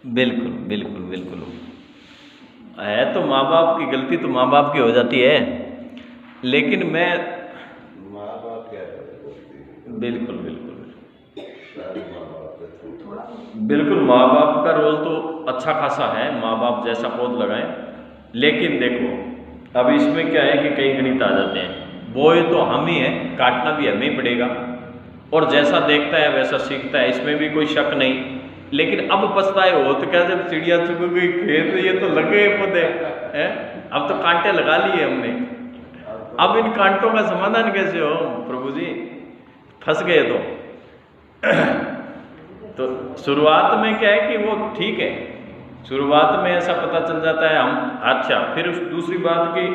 बिल्कुल बिल्कुल बिल्कुल। है तो माँ बाप की गलती तो माँ बाप की हो जाती है, लेकिन मैं माँ बाप क्या करे गलती, बिल्कुल बिल्कुल सारी माँ बाप का थोड़ा। बिल्कुल माँ बाप का रोल तो अच्छा खासा है, माँ बाप जैसा पौध लगाएं। लेकिन देखो अब इसमें क्या है कि कई गणित आ जाते हैं, बोए तो हम ही हैं, काटना भी हमें ही पड़ेगा, और जैसा देखता है वैसा सीखता है, इसमें भी कोई शक नहीं। लेकिन अब पछताए हो तो क्या, जब चिड़िया चुग गई खेत, ये तो लग गए पौधे हैं, अब तो कांटे लगा लिए हमने, अब इन कांटों का समाधान कैसे हो प्रभु जी, फंस गए तो शुरुआत में क्या है कि वो ठीक है, शुरुआत में ऐसा पता चल जाता है हम, अच्छा फिर उस दूसरी बात की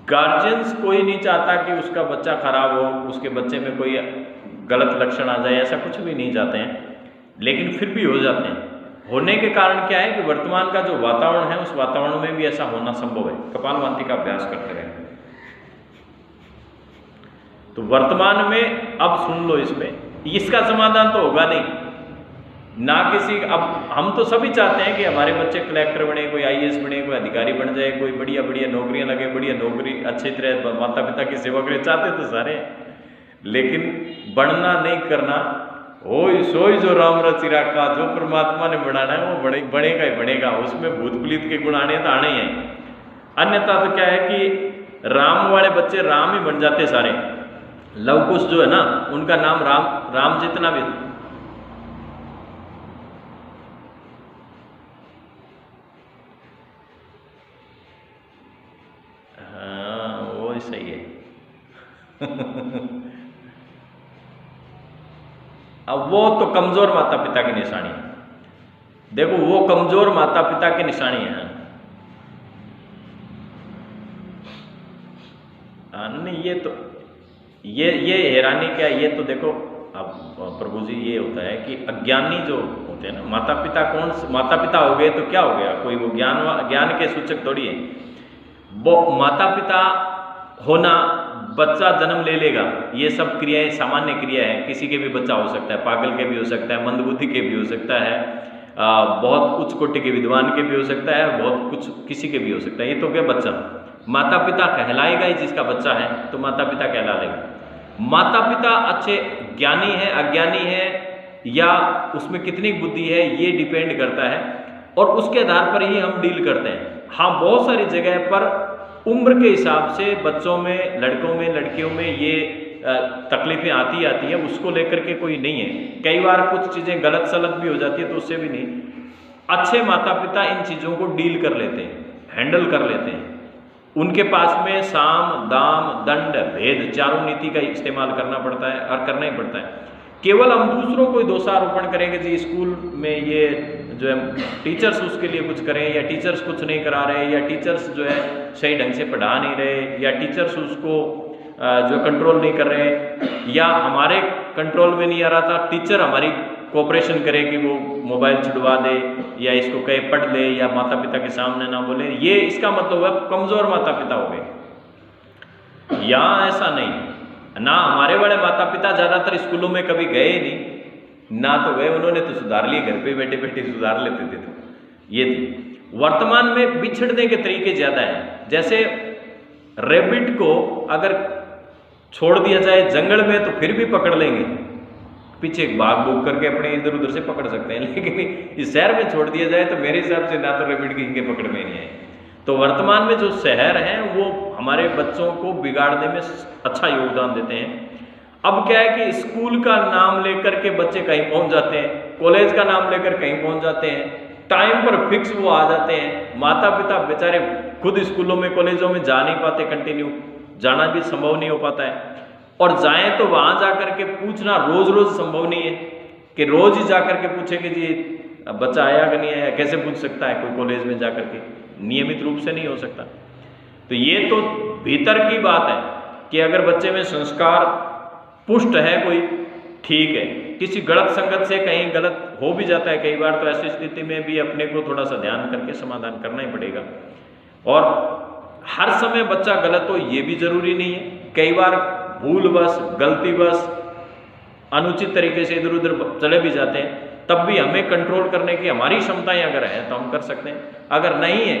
गार्जियंस कोई नहीं चाहता कि उसका बच्चा खराब हो, उसके बच्चे में कोई गलत लक्षण आ जाए, ऐसा कुछ भी नहीं चाहते हैं, लेकिन फिर भी हो जाते हैं। होने के कारण क्या है कि वर्तमान का जो वातावरण है उस वातावरण में भी ऐसा होना संभव है। कपालभाति का अभ्यास करते रहें तो वर्तमान में, अब सुन लो, इसमें इसका समाधान तो होगा नहीं ना किसी, अब हम तो सभी चाहते हैं कि हमारे बच्चे कलेक्टर बने, कोई आईएएस बने, कोई अधिकारी बन जाए, कोई बढ़िया बढ़िया नौकरियां लगे, बढ़िया नौकरी अच्छी तरह माता पिता की सेवा करे, चाहते तो सारे, लेकिन बनना नहीं करना, हो सोई जो राम रचिरा का, जो परमात्मा ने बनाना है वो बनेगा ही बनेगा, उसमें भूत प्रीत के गुण आने तो आने ही हैं। अन्यथा तो क्या है कि राम वाले बच्चे राम ही बन जाते सारे। लव कुश जो है ना, उनका नाम राम जितना भी, हाँ वो ही सही है अब वो तो कमजोर माता पिता की निशानी है, देखो वो कमजोर माता पिता की निशानी है। नहीं ये तो, ये हैरानी क्या, ये तो देखो अब प्रभु जी, ये होता है कि अज्ञानी जो होते हैं ना, माता पिता माता पिता हो गए तो क्या हो गया, कोई वो ज्ञान के सूचक थोड़ी है। वो माता पिता होना, बच्चा जन्म ले लेगा, ये सब क्रियाएं सामान्य क्रिया है, किसी के भी बच्चा हो सकता है, पागल के भी हो सकता है, मंदबुद्धि के भी हो सकता है, बहुत उच्च कोटि के विद्वान के भी हो सकता है, बहुत कुछ किसी के भी हो सकता है। ये तो क्या बच्चा, माता पिता कहलाएगा ही जिसका बच्चा है, तो माता पिता कहला लेगा। माता पिता अच्छे ज्ञानी है, अज्ञानी है, या उसमें कितनी बुद्धि है, ये डिपेंड करता है, और उसके आधार पर ही हम डील करते हैं। हाँ बहुत सारी जगह पर उम्र के हिसाब से बच्चों में, लड़कों में, लड़कियों में ये तकलीफें आती है, उसको लेकर के कोई नहीं है। कई बार कुछ चीज़ें गलत सलत भी हो जाती है, तो उससे भी नहीं। अच्छे माता पिता इन चीज़ों को डील कर लेते हैं, हैंडल कर लेते हैं। उनके पास में साम दाम दंड भेद चारों नीति का इस्तेमाल करना पड़ता है, और करना ही पड़ता है। केवल हम दूसरों को दोषारोपण करेंगे जी, स्कूल में ये जो है टीचर्स उसके लिए कुछ करें, या टीचर्स कुछ नहीं करा रहे, या टीचर्स जो है सही ढंग से पढ़ा नहीं रहे, या टीचर्स उसको जो कंट्रोल नहीं कर रहे, या हमारे कंट्रोल में नहीं आ रहा था, टीचर हमारी कोऑपरेशन करे कि वो मोबाइल छुड़वा दे, या इसको कहे पढ़ ले, या माता पिता के सामने ना बोले, ये इसका मतलब है कमज़ोर माता पिता हो गए। यहाँ ऐसा नहीं, ना हमारे बड़े माता पिता ज़्यादातर स्कूलों में कभी गए नहीं, ना तो गए, उन्होंने तो सुधार लिए, घर पे बैठे बैठे सुधार लेते थे। तो ये थी। वर्तमान में बिछड़ने के तरीके ज़्यादा हैं। जैसे रैबिट को अगर छोड़ दिया जाए जंगल में तो फिर भी पकड़ लेंगे, पीछे भाग भूग करके अपने इधर उधर से पकड़ सकते हैं, लेकिन इस शहर में छोड़ दिया जाए तो मेरे हिसाब से ना तो रैबिट की इनके पकड़ में नहीं आए। तो वर्तमान में जो शहर हैं वो हमारे बच्चों को बिगाड़ने में अच्छा योगदान देते हैं। अब क्या है कि स्कूल का नाम लेकर के बच्चे कहीं पहुंच जाते हैं, कॉलेज का नाम लेकर कहीं पहुंच जाते हैं, टाइम पर फिक्स वो आ जाते हैं। माता पिता बेचारे खुद स्कूलों में कॉलेजों में जा नहीं पाते, कंटिन्यू जाना भी संभव नहीं हो पाता है, और जाएं तो वहां जाकर के पूछना रोज रोज संभव नहीं है कि रोज ही जाकर के पूछे कि जी बच्चा आया कि नहीं आया, कैसे पूछ सकता है कोई कॉलेज में जाकर के, नियमित रूप से नहीं हो सकता। तो ये तो भीतर की बात है कि अगर बच्चे में संस्कार पुष्ट है कोई, ठीक है, किसी गलत संगत से कहीं गलत हो भी जाता है कई बार, तो ऐसी स्थिति में भी अपने को थोड़ा सा ध्यान करके समाधान करना ही पड़ेगा। और हर समय बच्चा गलत हो ये भी जरूरी नहीं है, कई बार भूलवश गलतीवश अनुचित तरीके से इधर उधर चले भी जाते हैं, तब भी हमें कंट्रोल करने की हमारी क्षमताएं अगर है तो हम कर सकते हैं, अगर नहीं है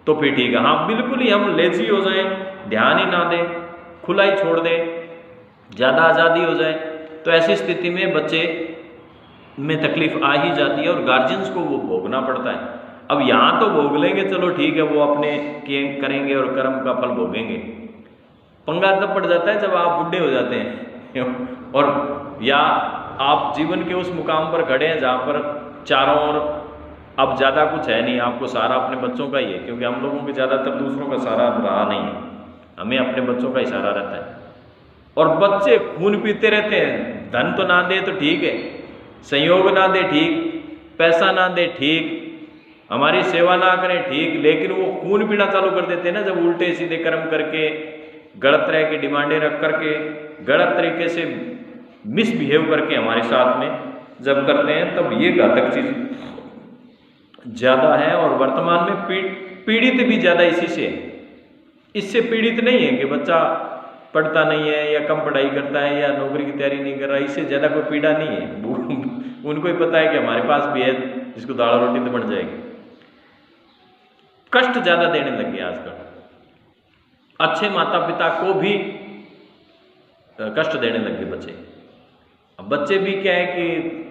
तो फिर ठीक है। हाँ बिल्कुल ही हम लेजी हो जाएं, ध्यान ही ना दें, खुला ही छोड़ दें, ज़्यादा आज़ादी हो जाए, तो ऐसी स्थिति में बच्चे में तकलीफ आ ही जाती है और गार्जियंस को वो भोगना पड़ता है। अब यहाँ तो भोग लेंगे, चलो ठीक है, वो अपने करेंगे और कर्म का फल भोगेंगे। पंगा तब पड़ जाता है जब आप बुढ़े हो जाते हैं और या आप जीवन के उस मुकाम पर खड़े हैं जहाँ पर चारों ओर अब ज़्यादा कुछ है नहीं, आपको सहारा अपने बच्चों का ही है, क्योंकि हम लोगों के ज़्यादातर दूसरों का सहारा रहा नहीं है, हमें अपने बच्चों का ही सहारा रहता है। और बच्चे खून पीते रहते हैं, धन तो ना दे तो ठीक है, संयोग ना दे ठीक, पैसा ना दे ठीक, हमारी सेवा ना करें ठीक, लेकिन वो खून पीना चालू कर देते हैं ना जब उल्टे सीधे कर्म करके, गलत तरह की डिमांडें रख करके, गलत तरीके से मिसबिहेव करके हमारे साथ में जब करते हैं, तब ये घातक चीज़ ज़्यादा है। और वर्तमान में पीड़ित भी ज़्यादा इसी से, इससे पीड़ित नहीं है कि बच्चा पढ़ता नहीं है या कम पढ़ाई करता है या नौकरी की तैयारी नहीं कर रहा, इससे ज़्यादा कोई पीड़ा नहीं है। उनको ही पता है कि हमारे पास भी है, जिसको दाल रोटी तो बन जाएगी। कष्ट ज़्यादा देने लगे आजकल, अच्छे माता पिता को भी कष्ट देने लगे बच्चे। अब बच्चे भी क्या है कि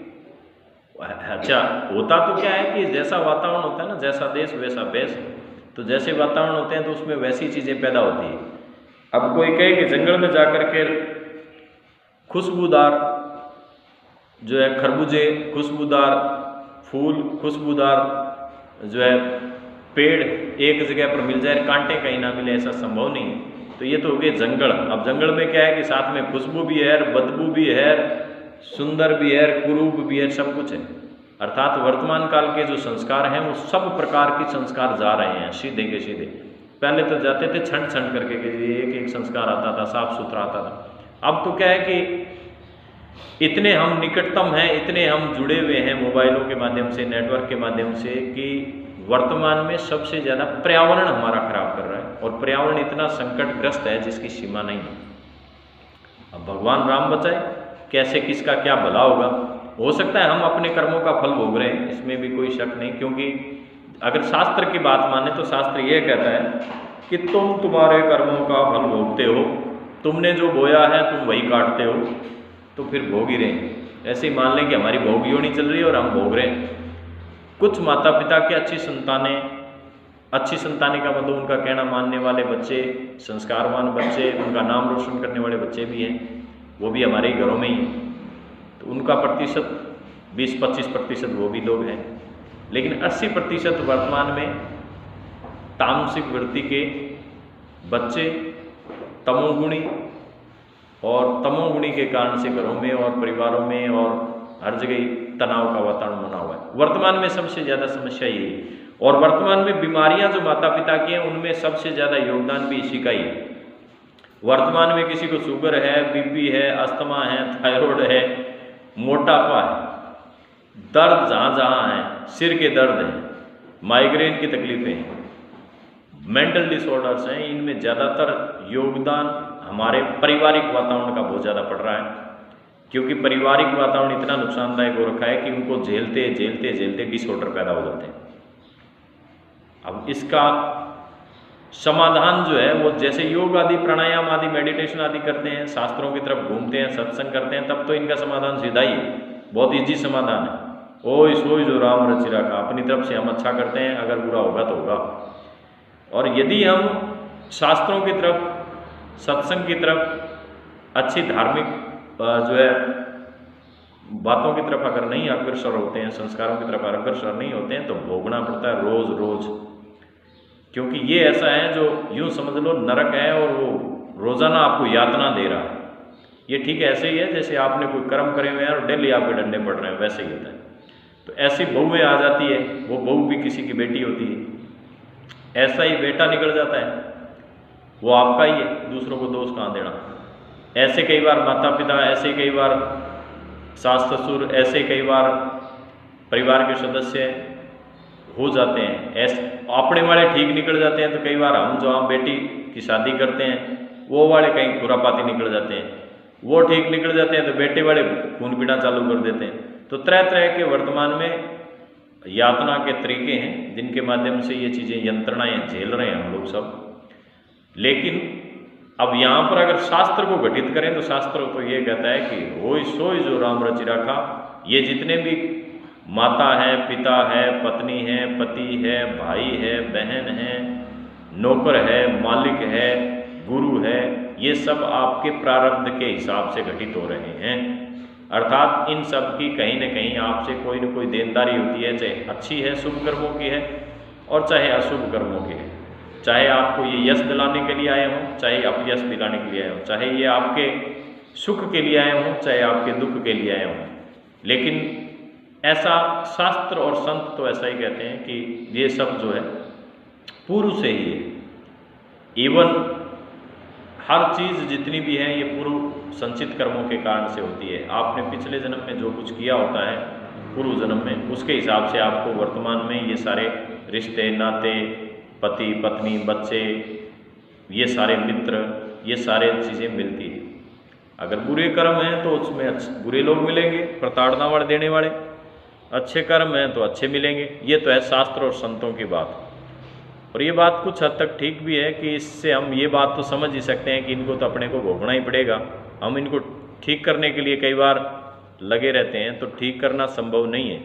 अच्छा होता तो क्या है कि जैसा वातावरण होता है ना, जैसा देश वैसा भेष, तो जैसे वातावरण होते हैं तो उसमें वैसी चीज़ें पैदा होती है। अब कोई कहे कि जंगल में जाकर के खुशबूदार जो है खरबूजे, खुशबूदार फूल, खुशबूदार जो है पेड़ एक जगह पर मिल जाए, कांटे कहीं ना मिले, ऐसा संभव नहीं है। तो ये तो हो गए जंगल। अब जंगल में क्या है कि साथ में खुशबू भी है, बदबू भी है, सुंदर भी है, कुरूप भी है, सब कुछ है। अर्थात वर्तमान काल के जो संस्कार हैं वो सब प्रकार के संस्कार जा रहे हैं सीधे के सीधे। पहले तो जाते थे छंट छंट करके कि एक एक संस्कार आता था, साफ सुथरा आता था। अब तो क्या है कि इतने हम निकटतम हैं, इतने हम जुड़े हुए हैं मोबाइलों के माध्यम से, नेटवर्क के माध्यम से, कि वर्तमान में सबसे ज़्यादा पर्यावरण हमारा खराब कर रहा है। और पर्यावरण इतना संकटग्रस्त है जिसकी सीमा नहीं है। अब भगवान राम बचाए, कैसे किसका क्या भला होगा। हो सकता है हम अपने कर्मों का फल भोग रहे हैं, इसमें भी कोई शक नहीं, क्योंकि अगर शास्त्र की बात माने तो शास्त्र ये कहता है कि तुम तुम्हारे कर्मों का फल भोगते हो, तुमने जो बोया है तुम वही काटते हो, तो फिर भोग ही रहे हैं। ऐसे ही मान लें कि हमारी भोग योनि चल रही है और हम भोग रहे हैं। कुछ माता पिता के अच्छी संतानें, अच्छी संतानें का मतलब उनका कहना मानने वाले बच्चे, संस्कारवान बच्चे, उनका नाम रोशन करने वाले बच्चे भी हैं, वो भी हमारे ही घरों में ही हैं। तो उनका प्रतिशत 20-25% वो भी लोग हैं, लेकिन 80% वर्तमान में तामसिक वृत्ति के बच्चे, तमोगुणी, और तमोगुणी के कारण से घरों में और परिवारों में और हर जगह तनाव का वातावरण बना हुआ है। वर्तमान में सबसे ज़्यादा समस्या ये है। और वर्तमान में बीमारियां जो माता पिता की हैं उनमें सबसे ज़्यादा योगदान भी इसी का ही है। वर्तमान में किसी को शुगर है, बीपी है, अस्थमा है, थायराइड है, मोटापा है, दर्द जहाँ जहाँ है, सिर के दर्द हैं, माइग्रेन की तकलीफें हैं, मेंटल डिसऑर्डर्स हैं, इनमें ज़्यादातर योगदान हमारे पारिवारिक वातावरण का बहुत ज़्यादा पड़ रहा है। क्योंकि पारिवारिक वातावरण इतना नुकसानदायक हो रखा है कि उनको झेलते झेलते झेलते डिसऑर्डर पैदा हो जाते हैं। अब इसका समाधान जो है वो जैसे योग आदि, प्राणायाम आदि, मेडिटेशन आदि करते हैं, शास्त्रों की तरफ घूमते हैं, सत्संग करते हैं, तब तो इनका समाधान सीधा ही है, बहुत ईजी समाधान है। ओय सोई जो राम रचिरा का, अपनी तरफ से हम अच्छा करते हैं, अगर बुरा होगा तो होगा। और यदि हम शास्त्रों की तरफ, सत्संग की तरफ, अच्छी धार्मिक जो है बातों की तरफ अगर नहीं अग्रसर होते हैं, संस्कारों की तरफ अग्रसर नहीं होते हैं, तो भोगना पड़ता है रोज रोज। क्योंकि ये ऐसा है जो यूँ समझ लो नरक है और वो रोज़ाना आपको यातना दे रहा है। ये ठीक ऐसे ही है जैसे आपने कोई कर्म करे हुए हैं और डेली आपके डंडे पड़ रहे हैं, वैसे ही होता है। तो ऐसी बहुएँ आ जाती है, वो बहू भी किसी की बेटी होती है, ऐसा ही बेटा निकल जाता है, वो आपका ही है, दूसरों को दोष कहाँ देना। ऐसे कई बार माता पिता, ऐसे कई बार सास ससुर, ऐसे कई बार परिवार के सदस्य हो जाते हैं। ऐसे अपने वाले ठीक निकल जाते हैं, तो कई बार हम जो हम बेटी की शादी करते हैं वो वाले कहीं खुरापाती निकल जाते हैं, वो ठीक निकल जाते हैं तो बेटे वाले खून पीना चालू कर देते हैं। तो तरह तरह के वर्तमान में यातना के तरीके हैं जिनके माध्यम से ये चीज़ें यंत्रणाएं झेल रहे हैं हम लोग सब। लेकिन अब यहाँ पर अगर शास्त्र को घटित करें तो शास्त्र तो ये कहता है कि होय सोय जो राम रचि रखा। ये जितने भी माता है, पिता है, पत्नी है, पति है, भाई है, बहन है, नौकर है, मालिक है, गुरु है, ये सब आपके प्रारब्ध के हिसाब से घटित हो रहे हैं। अर्थात इन सब की कहीं न कहीं आपसे कोई न कोई देनदारी होती है, चाहे अच्छी है शुभ कर्मों की है और चाहे अशुभ कर्मों की है। चाहे आपको ये यश दिलाने के लिए आए हों, चाहे अपयश दिलाने के लिए आए हों, चाहे ये आपके सुख के लिए आए हों, चाहे आपके दुख के लिए आए हों। लेकिन ऐसा शास्त्र और संत तो ऐसा ही कहते हैं कि ये सब जो है पूर्व से ही है। इवन हर चीज़ जितनी भी है ये पूर्व संचित कर्मों के कारण से होती है। आपने पिछले जन्म में जो कुछ किया होता है पूर्व जन्म में, उसके हिसाब से आपको वर्तमान में ये सारे रिश्ते नाते, पति पत्नी, बच्चे, ये सारे मित्र, ये सारे चीज़ें मिलती है। अगर बुरे कर्म हैं तो उसमें बुरे लोग मिलेंगे, प्रताड़ना वाले देने वाले। अच्छे कर्म हैं तो अच्छे मिलेंगे। ये तो है शास्त्र और संतों की बात। और ये बात कुछ हद तक ठीक भी है कि इससे हम ये बात तो समझ ही सकते हैं कि इनको तो अपने को भोगना ही पड़ेगा। हम इनको ठीक करने के लिए कई बार लगे रहते हैं तो ठीक करना संभव नहीं है।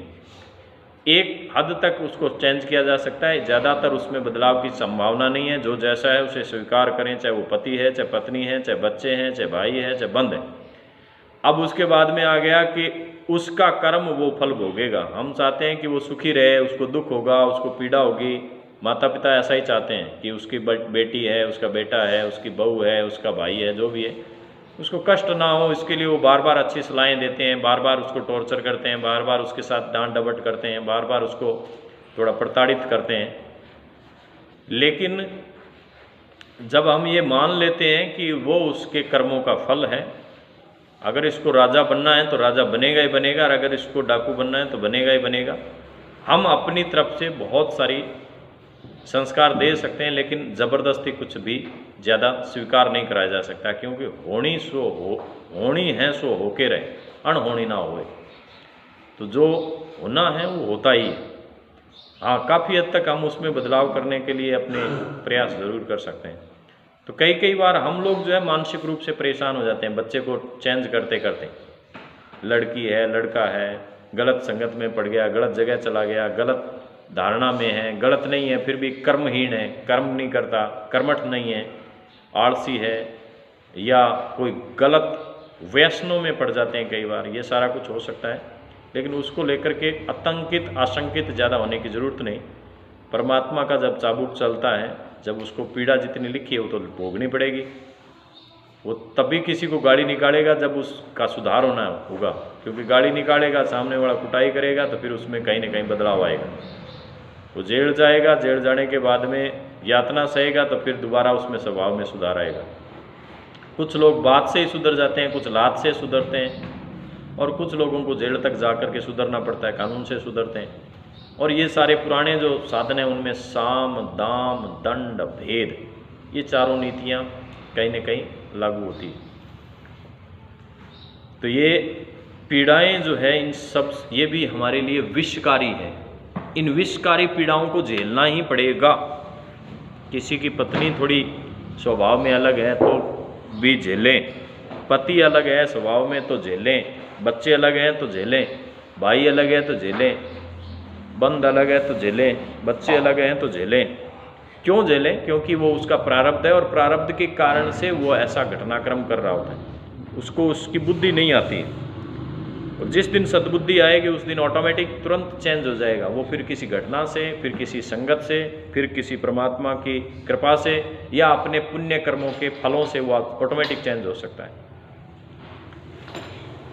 एक हद तक उसको चेंज किया जा सकता है, ज़्यादातर उसमें बदलाव की संभावना नहीं है। जो जैसा है उसे स्वीकार करें, चाहे वो पति है, चाहे पत्नी है, चाहे बच्चे हैं, चाहे भाई है, चाहे बंद है। अब उसके बाद में आ गया कि उसका कर्म वो फल भोगेगा। हम चाहते हैं कि वो सुखी रहे, उसको दुख होगा, उसको पीड़ा होगी। माता पिता ऐसा ही चाहते हैं कि उसकी बेटी है, उसका बेटा है, उसकी बहू है, उसका भाई है, जो भी है, उसको कष्ट ना हो, इसके लिए वो बार बार अच्छी सलाहें देते हैं, बार बार उसको टॉर्चर करते हैं, बार बार उसके साथ डांट डपट करते हैं, बार बार उसको थोड़ा प्रताड़ित करते हैं। लेकिन जब हम ये मान लेते हैं कि वो उसके कर्मों का फल है, अगर इसको राजा बनना है तो राजा बनेगा ही बनेगा, और अगर इसको डाकू बनना है तो बनेगा ही बनेगा। हम अपनी तरफ से बहुत सारी संस्कार दे सकते हैं, लेकिन ज़बरदस्ती कुछ भी ज़्यादा स्वीकार नहीं कराया जा सकता, क्योंकि होनी है सो होके रहे, अनहोनी ना होए। तो जो होना है वो होता ही है। हाँ, काफ़ी हद तक हम उसमें बदलाव करने के लिए अपने प्रयास ज़रूर कर सकते हैं। तो कई बार हम लोग जो है मानसिक रूप से परेशान हो जाते हैं बच्चे को चेंज करते करते। लड़की है, लड़का है, गलत संगत में पड़ गया, गलत जगह चला गया, गलत धारणा में है, गलत नहीं है फिर भी कर्महीन है, कर्म नहीं करता, कर्मठ नहीं है, आलसी है, या कोई गलत व्यसनों में पड़ जाते हैं कई बार। ये सारा कुछ हो सकता है, लेकिन उसको लेकर के आतंकित आशंकित ज़्यादा होने की ज़रूरत नहीं। परमात्मा का जब चाबुक चलता है, जब उसको पीड़ा जितनी लिखी है वो तो भोगनी पड़ेगी। वो तभी किसी को गाड़ी निकालेगा जब उसका सुधार होगा, क्योंकि गाड़ी निकालेगा, सामने वाला कुटाई करेगा तो फिर उसमें कहीं ना कहीं बदलाव आएगा। वो जेल जाएगा, जेल जाने के बाद में यातना सहेगा तो फिर दोबारा उसमें स्वभाव में सुधार आएगा। कुछ लोग बात से ही सुधर जाते हैं, कुछ लात से सुधरते हैं, और कुछ लोगों को जेल तक जा कर के सुधरना पड़ता है, कानून से सुधरते हैं। और ये सारे पुराने जो साधन हैं उनमें साम दाम दंड भेद, ये चारों नीतियाँ कहीं न कहीं लागू होती है। तो ये पीड़ाएं जो है इन सब, ये भी हमारे लिए विषकारी है। इन विषकारी पीड़ाओं को झेलना ही पड़ेगा। किसी की पत्नी थोड़ी स्वभाव में अलग है तो भी झेलें, पति अलग है स्वभाव में तो झेलें, बच्चे अलग हैं तो झेलें, भाई अलग है तो झेलें, बंद अलग है तो झेलें, बच्चे अलग हैं तो झेलें। क्यों झेलें? क्योंकि वो उसका प्रारब्ध है, और प्रारब्ध के कारण से वो ऐसा घटनाक्रम कर रहा होता है। उसको उसकी बुद्धि नहीं आती है, और जिस दिन सद्बुद्धि आएगी उस दिन ऑटोमेटिक तुरंत चेंज हो जाएगा। वो फिर किसी घटना से, फिर किसी संगत से, फिर किसी परमात्मा की कृपा से, या अपने पुण्य कर्मों के फलों से वो ऑटोमेटिक चेंज हो सकता है।